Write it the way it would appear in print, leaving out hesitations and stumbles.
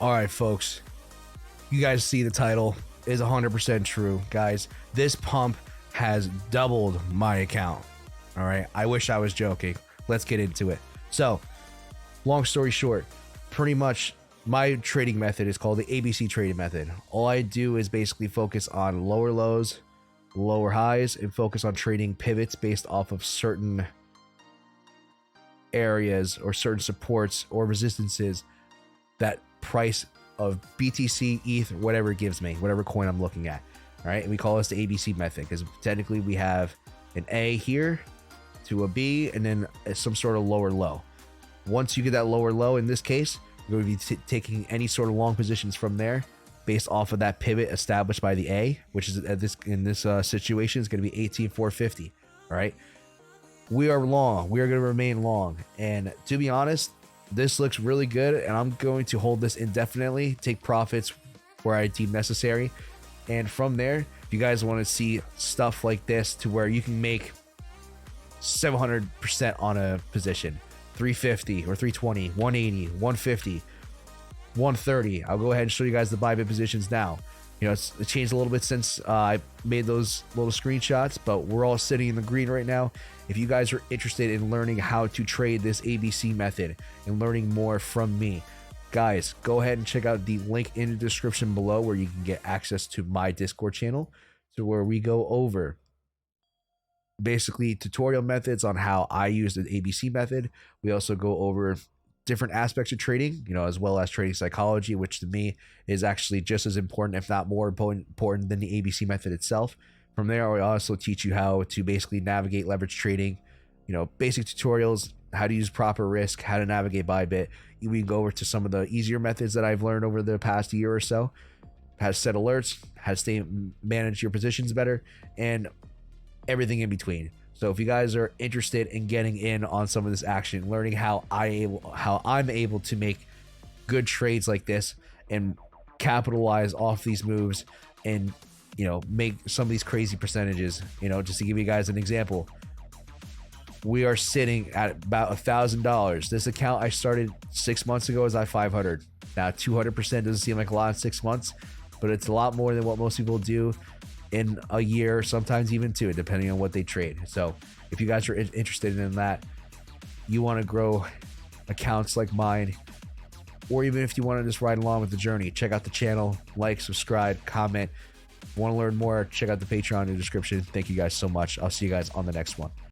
All right, folks, you guys see the title is 100% true, guys. This pump has doubled my account. All right, I wish I was joking. Let's get into it. So, long story short, pretty much my trading method is called the ABC trading method. All I do is basically focus on lower lows, lower highs, and focus on trading pivots based off of certain areas or certain supports or resistances that price of BTC, ETH, whatever it gives me, whatever coin I'm looking at. All right, and we call this the ABC method because technically we have an A here to a B and then some sort of lower low. Once you get that lower low, in this case, you're going to be taking any sort of long positions from there based off of that pivot established by the A, which is in this situation is going to be 18,450. All right, we are long. We are going to remain long, and to be honest, this looks really good, and I'm going to hold this indefinitely, take profits where I deem necessary. And from there, if you guys want to see stuff like this to where you can make 700% on a position, 350 or 320, 180, 150, 130, I'll go ahead and show you guys the Bybit positions now. You know, it's changed a little bit since I made those little screenshots, but we're all sitting in the green right now. If you guys are interested in learning how to trade this ABC method and learning more from me, guys, go ahead and check out the link in the description below where you can get access to my Discord channel, to where we go over basically tutorial methods on how I use the ABC method. We also go over different aspects of trading, you know, as well as trading psychology, which to me is actually just as important, if not more important than the ABC method itself. From there, I also teach you how to basically navigate leverage trading, you know, basic tutorials, how to use proper risk, how to navigate Bybit. We can go over to some of the easier methods that I've learned over the past year or so, how to set alerts, how to manage your positions better, and everything in between. So if you guys are interested in getting in on some of this action, learning how I'm able to make good trades like this and capitalize off these moves and, you know, make some of these crazy percentages, you know, just to give you guys an example, we are sitting at about $1,000. This account I started 6 months ago is at 500. Now 200% doesn't seem like a lot in 6 months, but it's a lot more than what most people do in a year, sometimes even two, depending on what they trade. So if you guys are interested in that, you want to grow accounts like mine, or even if you want to just ride along with the journey, check out the channel, like, subscribe, comment. If you want to learn more, check out the Patreon in the description. Thank you guys so much. I'll see you guys on the next one.